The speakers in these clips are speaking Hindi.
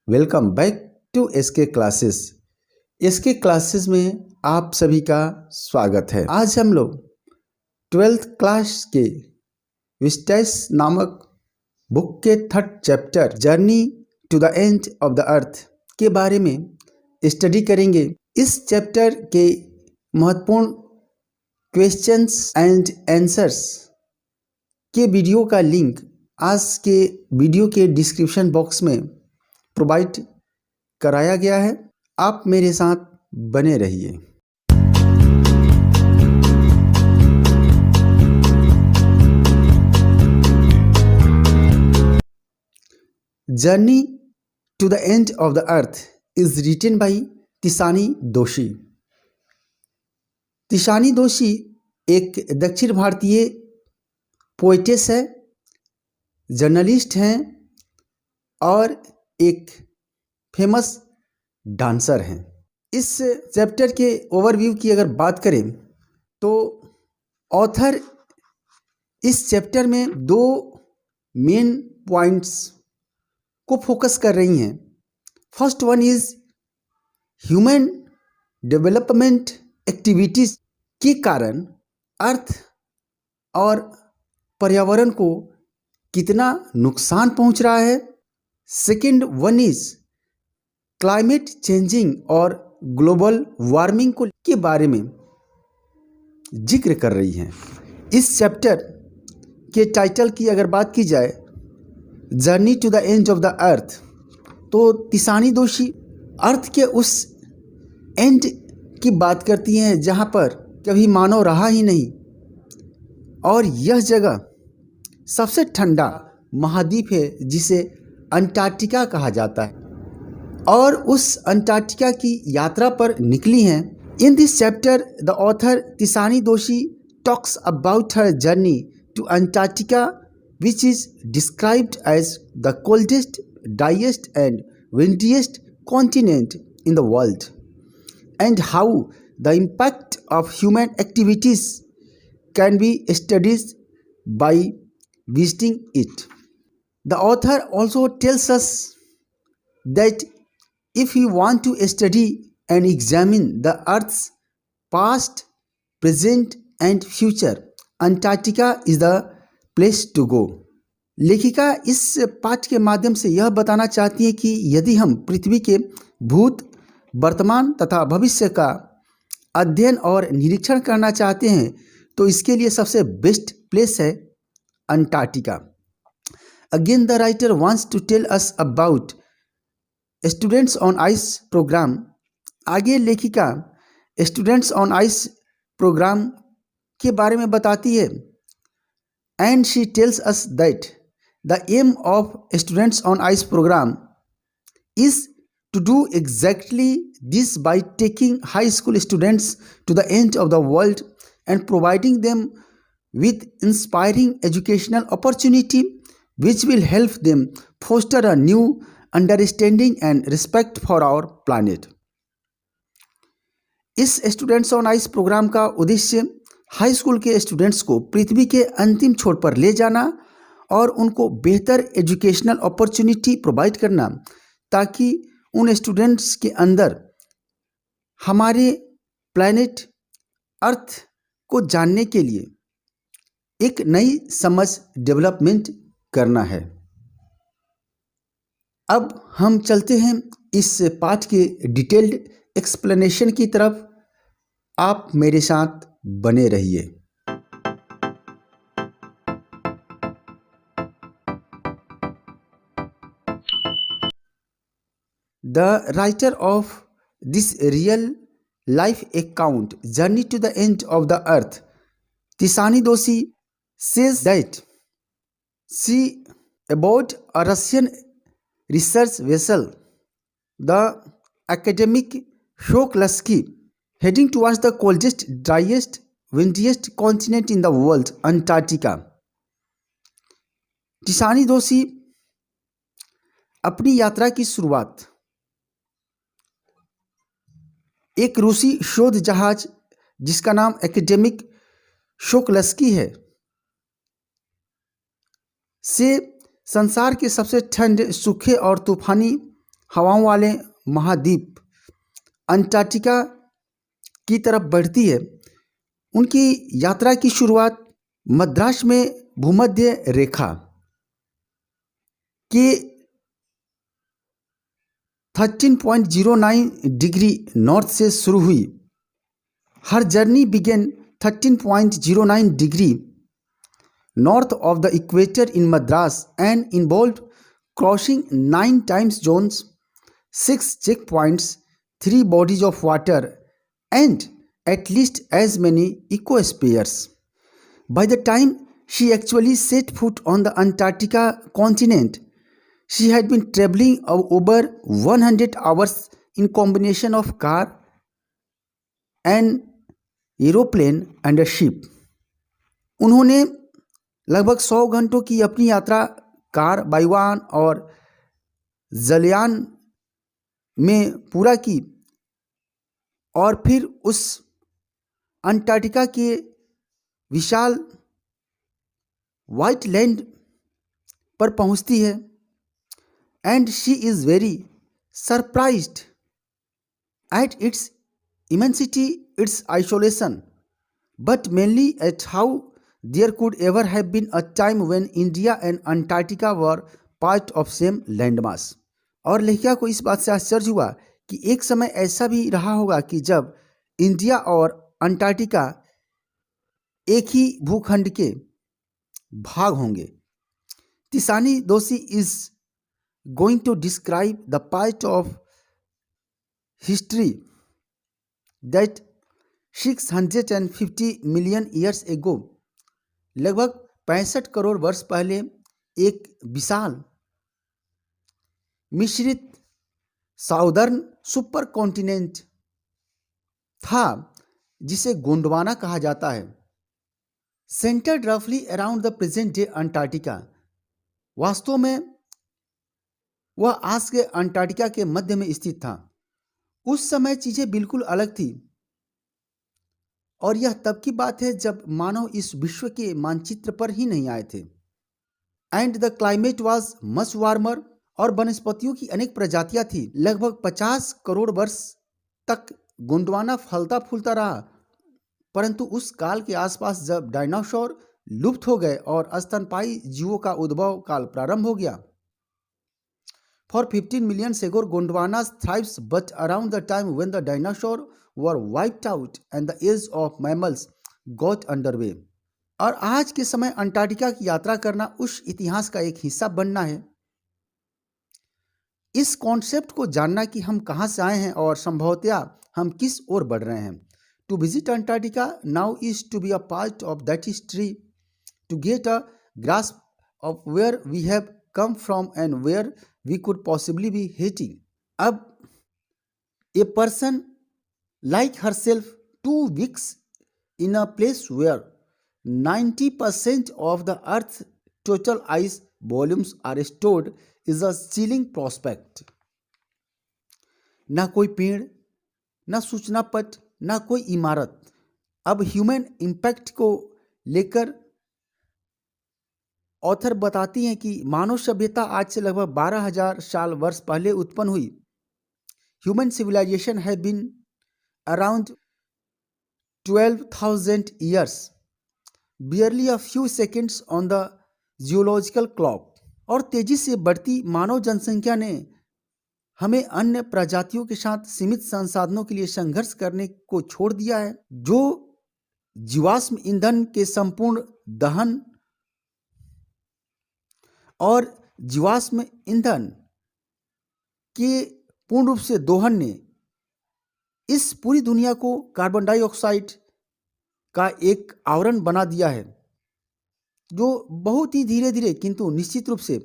Welcome back to SK classes. SK classes में आप सभी का स्वागत है। आज हम लोग 12th क्लास के विस्टास नामक बुक के 3rd chapter journey to the end of the earth के बारे में स्टडी करेंगे। इस चैप्टर के महत्वपूर्ण क्वेश्चंस एंड आंसर्स के वीडियो का लिंक आज के वीडियो के डिस्क्रिप्शन बॉक्स में प्रोवाइड कराया गया है। आप मेरे साथ बने रहिए। Journey to the end of the earth is written by Tishani Doshi. Tishani Doshi एक दक्षिण भारतीय पोएटेस है, जर्नलिस्ट हैं और एक फेमस डांसर हैं। इस चैप्टर के ओवरव्यू की अगर बात करें तो ऑथर इस चैप्टर में 2 मेन पॉइंट्स को फोकस कर रही हैं। First one is human development activities के कारण अर्थ और पर्यावरण को कितना नुकसान पहुंच रहा है। Second one is climate changing और ग्लोबल वार्मिंग को के बारे में जिक्र कर रही हैं। इस चैप्टर के टाइटल की अगर बात की जाए journey to the end of the earth, तो तिसानी दोशी अर्थ के उस एंड की बात करती हैं जहाँ पर कभी मानव रहा ही नहीं, और यह जगह सबसे ठंडा महाद्वीप है जिसे अंटार्कटिका कहा जाता है, और उस अंटार्कटिका की यात्रा पर निकली हैं। In this chapter the author Tishani Doshi talks about her journey to Antarctica which is described as the coldest, driest and windiest continent in the world, and how the impact of human activities can be studies by visiting it. The author also tells us that if we want to study and examine the Earth's past, present and future, Antarctica is the place to go. लेखिका इस पाठ के माध्यम से यह बताना चाहती है कि यदि हम पृथ्वी के भूत, वर्तमान तथा भविष्य का अध्ययन और निरीक्षण करना चाहते हैं तो इसके लिए सबसे बेस्ट प्लेस है Antarctica. Again, the writer wants to tell us about Students on Ice program. आगे लेखिका स्टूडेंट्स ऑन आइस प्रोग्राम के बारे में बताती है। And she tells us that the aim of students on ice program is to do exactly this by taking high school students to the end of the world and providing them with inspiring educational opportunity which will help them foster a new understanding and respect for our planet. इस स्टूडेंट्स ऑन आइस प्रोग्राम का उद्देश्य हाई स्कूल के स्टूडेंट्स को पृथ्वी के अंतिम छोर पर ले जाना और उनको बेहतर एजुकेशनल अपॉर्चुनिटी प्रोवाइड करना, ताकि उन स्टूडेंट्स के अंदर हमारे प्लैनेट अर्थ को जानने के लिए एक नई समझ डेवलपमेंट करना है। अब हम चलते हैं इस पाठ के डिटेल्ड एक्सप्लेनेशन की तरफ। आप मेरे साथ बने रहिए। The writer of this real life account journey to the end of the earth, Tishani Doshi, says that she aboard a Russian research vessel, the academic Shoklasky, heading towards the coldest, driest, windiest continent in the world, Antarctica. तिसानी दोशी अपनी यात्रा की शुरुआत एक रूसी शोध जहाज जिसका नाम एकेडेमिक शोकलस्की है से संसार के सबसे ठंड, सूखे और तूफानी हवाओं वाले महाद्वीप अंटार्कटिका की तरफ बढ़ती है। उनकी यात्रा की शुरुआत मद्रास में भूमध्य रेखा के 13.09 डिग्री नॉर्थ से शुरू हुई। हर journey began 13.09 degree north of the equator in Madras and involved crossing 9 time zones, 6 checkpoints, 3 bodies of water, and at least as many ecospheres. By the time she actually set foot on the Antarctica continent, she had been traveling over 100 hours in combination of car, an aeroplane and a ship. उन्होंने लगभग 100 घंटों की अपनी यात्रा कार, वायुयान और जलयान में पूरा की और फिर उस अंटार्कटिका के विशाल व्हाइट लैंड पर पहुंचती है। And she is very surprised at its immensity, it's isolation, but mainly at how there could ever have been a time when India and Antarctica were part of same landmass. और लेखिका को इस बात से आश्चर्य हुआ कि एक समय ऐसा भी रहा होगा कि जब इंडिया और अंटार्कटिका एक ही भूखंड के भाग होंगे। Tishani Doshi is going to describe the part of history that 650 million years ago, लगभग 65 करोड़ वर्ष पहले एक विशाल मिश्रित साउदर्न सुपर कॉन्टिनेंट था जिसे गोंडवाना कहा जाता है। सेंटर्ड रफली around the present day Antarctica, वास्तव में वह आज के अंटार्कटिका के मध्य में स्थित था। उस समय चीजें बिल्कुल अलग थी और यह तब की बात है जब मानव इस विश्व के मानचित्र पर ही नहीं आए थे। And the climate was much warmer, और वनस्पतियों की अनेक प्रजातियां थी। लगभग 50 करोड़ वर्ष तक गोंडवाना फलता फूलता रहा, परंतु उस काल के आसपास जब डायनासोर लुप्त हो गए और स्तनपायी जीवों का उद्भव काल प्रारंभ हो गया। For 15 million ago, Gondwana thrives, but around the time when the dinosaurs were wiped out and the age of mammals got underway. और आज के समय अंटार्कटिका की यात्रा करना उस इतिहास का एक हिस्सा बनना है। इस कॉन्सेप्ट को जानना कि हम कहाँ से आए हैं और संभवतः हम किस ओर बढ़ रहे हैं। To visit Antarctica now is to be a part of that history, to get a grasp of where we have come from and where we could possibly be heading. अब a person like herself 2 weeks in a place where 90% of the earth's total ice volumes are stored is a chilling prospect. ना कोई पेड़, ना सूचना पट, ना कोई इमारत। अब ह्यूमन इम्पैक्ट को लेकर ऑथर बताती हैं कि मानव सभ्यता आज से लगभग 12,000 साल वर्ष पहले उत्पन्न हुई। Human civilization have been around 12,000 years, barely a few seconds on the geological clock. और तेजी से बढ़ती मानव जनसंख्या ने हमें अन्य प्रजातियों के साथ सीमित संसाधनों के लिए संघर्ष करने को छोड़ दिया है, जो जीवाश्म ईंधन के संपूर्ण दहन और जीवाश्म ईंधन के पूर्ण रूप से दोहन ने इस पूरी दुनिया को कार्बन डाइऑक्साइड का एक आवरण बना दिया है, जो बहुत ही धीरे धीरे किंतु निश्चित रूप से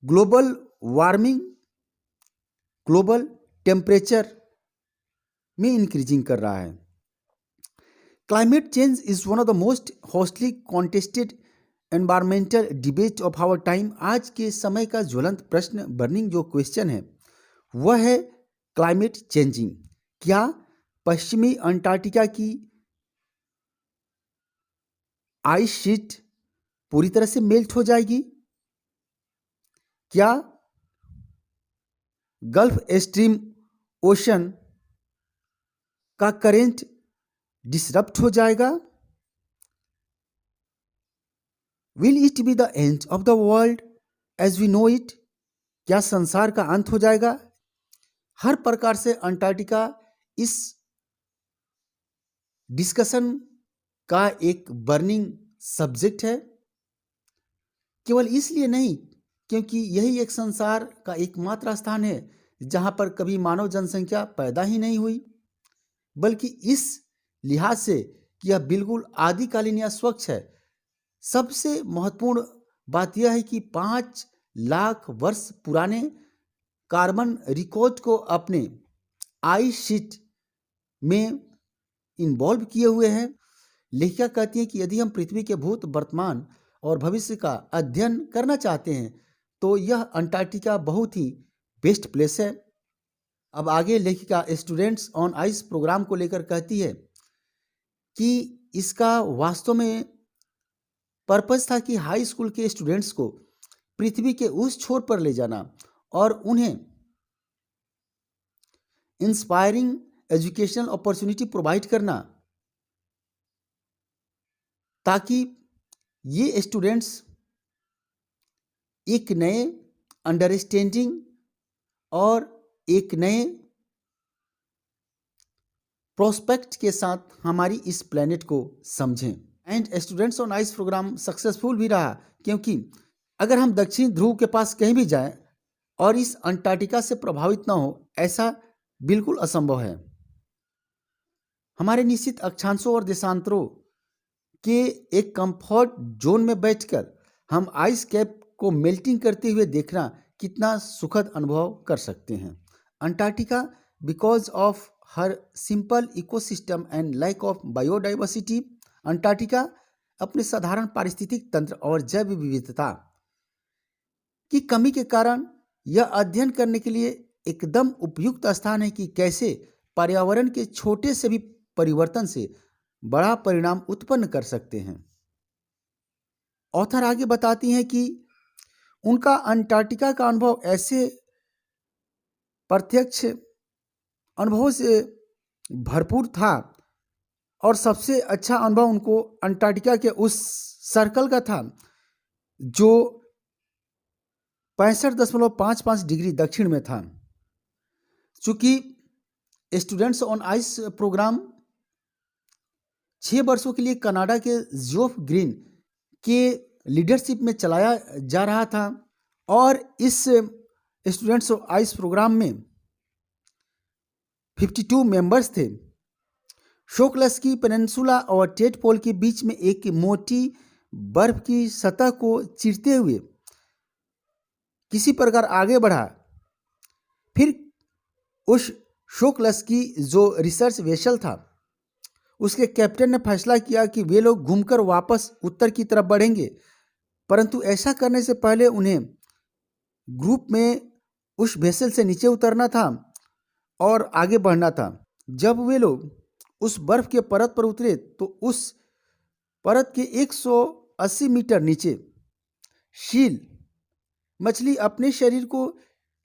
ग्लोबल वार्मिंग, ग्लोबल टेम्परेचर में इंक्रीजिंग कर रहा है। Climate change is one of the most hotly contested environmental debate of our time. आज के समय का ज्वलंत प्रश्न, बर्निंग जो क्वेश्चन है वह है क्लाइमेट चेंजिंग। क्या पश्चिमी अंटार्कटिका की आइस शीट पूरी तरह से मेल्ट हो जाएगी? क्या गल्फ स्ट्रीम ओशन का करंट डिसरप्ट हो जाएगा। Will it be the end of the world as we know it? क्या संसार का अंत हो जाएगा? हर प्रकार से अंटार्कटिका इस डिस्कशन का एक बर्निंग सब्जेक्ट है, केवल इसलिए नहीं क्योंकि यही एक संसार का एकमात्र स्थान है जहां पर कभी मानव जनसंख्या पैदा ही नहीं हुई, बल्कि इस लिहाज से कि यह बिल्कुल आदिकालीन या स्वच्छ है। सबसे महत्वपूर्ण बात यह है कि 5 लाख वर्ष पुराने कार्बन रिकॉर्ड को अपने आइस शीट में इन्वॉल्व किए हुए हैं। लेखिका कहती हैं कि यदि हम पृथ्वी के भूत, वर्तमान और भविष्य का अध्ययन करना चाहते हैं तो यह अंटार्कटिका बहुत ही बेस्ट प्लेस है। अब आगे लेखिका स्टूडेंट्स ऑन आइस प्रोग्राम को लेकर कहती है कि इसका वास्तव में पर्पस था कि हाई स्कूल के स्टूडेंट्स को पृथ्वी के उस छोर पर ले जाना और उन्हें इंस्पायरिंग एजुकेशनल अपॉर्चुनिटी प्रोवाइड करना, ताकि ये स्टूडेंट्स एक नए अंडरस्टैंडिंग और एक नए प्रोस्पेक्ट के साथ हमारी इस प्लेनेट को समझें। And students on ice program successful भी रहा, क्योंकि अगर हम दक्षिण ध्रुव के पास कहीं भी जाएं और इस अंटार्कटिका से प्रभावित ना हो, ऐसा बिल्कुल असंभव है। हमारे निश्चित अक्षांशों और देशांतरों के एक कंफर्ट जोन में बैठकर हम आइस कैप को मेल्टिंग करते हुए देखना कितना सुखद अनुभव कर सकते हैं। Antarctica because of her simple ecosystem and lack of biodiversity, Antarctica अपने साधारण पारिस्थितिक तंत्र और जैव विविधता की कमी के कारण यह अध्ययन करने के लिए एकदम उपयुक्त स्थान है कि कैसे पर्यावरण के छोटे से भी परिवर्तन से बड़ा परिणाम उत्पन्न कर सकते हैं। ऑथर आगे बताती हैं कि उनका अंटार्कटिका का अनुभव ऐसे प्रत्यक्ष अनुभवों से भरपूर था और सबसे अच्छा अनुभव उनको अंटार्कटिका के उस सर्कल का था जो 65.55 डिग्री दक्षिण में था। चूंकि स्टूडेंट्स ऑन आइस प्रोग्राम 6 वर्षों के लिए कनाडा के जियोफ ग्रीन के लीडरशिप में चलाया जा रहा था और इस स्टूडेंट्स ऑफ आइस प्रोग्राम में 52 मेंबर्स थे। शोकलस्की पेनिनसुला और टेट पोल के बीच में एक मोटी बर्फ की सतह को चीरते हुए किसी प्रकार आगे बढ़ा। फिर उस शोकलस्की जो रिसर्च वेसल था, उसके कैप्टन ने फैसला किया कि वे लोग घूमकर वापस उत्तर की तरफ बढ़ेंगे, परंतु ऐसा करने से पहले उन्हें ग्रुप में उस वेसल से नीचे उतरना था और आगे बढ़ना था। जब वे लोग उस बर्फ के परत पर उतरे तो उस परत के 180 मीटर नीचे शील मछली अपने शरीर को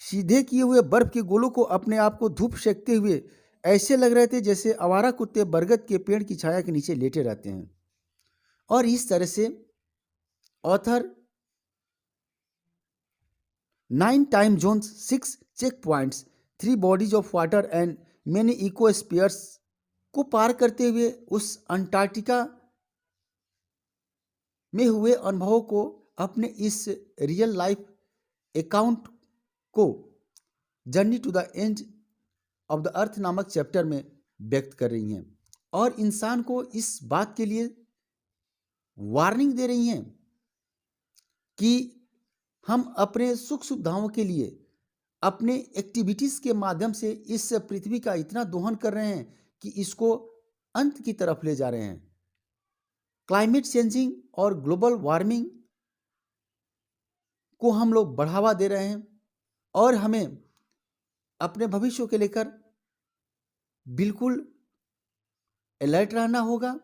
सीधे किए हुए बर्फ के गोलों को अपने आप को धूप सेकते हुए ऐसे लग रहे थे जैसे आवारा कुत्ते बरगद के पेड़ की छाया के नीचे लेटे रहते हैं। और इस तरह से author 9 time zones, 6 check points, 3 bodies of water and many ecospheres को पार करते हुए उस अंटार्कटिका में हुए अनुभवों को अपने इस रियल लाइफ अकाउंट को journey to the end of the earth नामक चैप्टर में व्यक्त कर रही हैं और इंसान को इस बात के लिए वार्निंग दे रही हैं कि हम अपने सुख सुविधाओं के लिए अपने एक्टिविटीज़ के माध्यम से इस पृथ्वी का इतना दोहन कर रहे हैं कि इसको अंत की तरफ ले जा रहे हैं। क्लाइमेट चेंजिंग और ग्लोबल वार्मिंग को हम लोग बढ़ावा दे रहे हैं और हमें अपने भविष्य के लेकर बिल्कुल अलर्ट रहना होगा।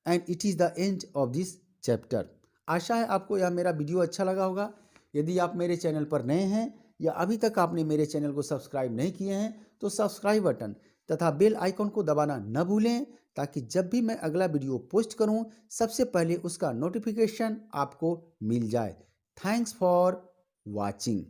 And it is the end of this chapter. आशा है आपको यह मेरा वीडियो अच्छा लगा होगा। यदि आप मेरे चैनल पर नए हैं या अभी तक आपने मेरे चैनल को सब्सक्राइब नहीं किए हैं तो सब्सक्राइब बटन तथा बेल आइकन को दबाना न भूलें, ताकि जब भी मैं अगला वीडियो पोस्ट करूं सबसे पहले उसका नोटिफिकेशन आपको मिल जाए। Thanks for watching.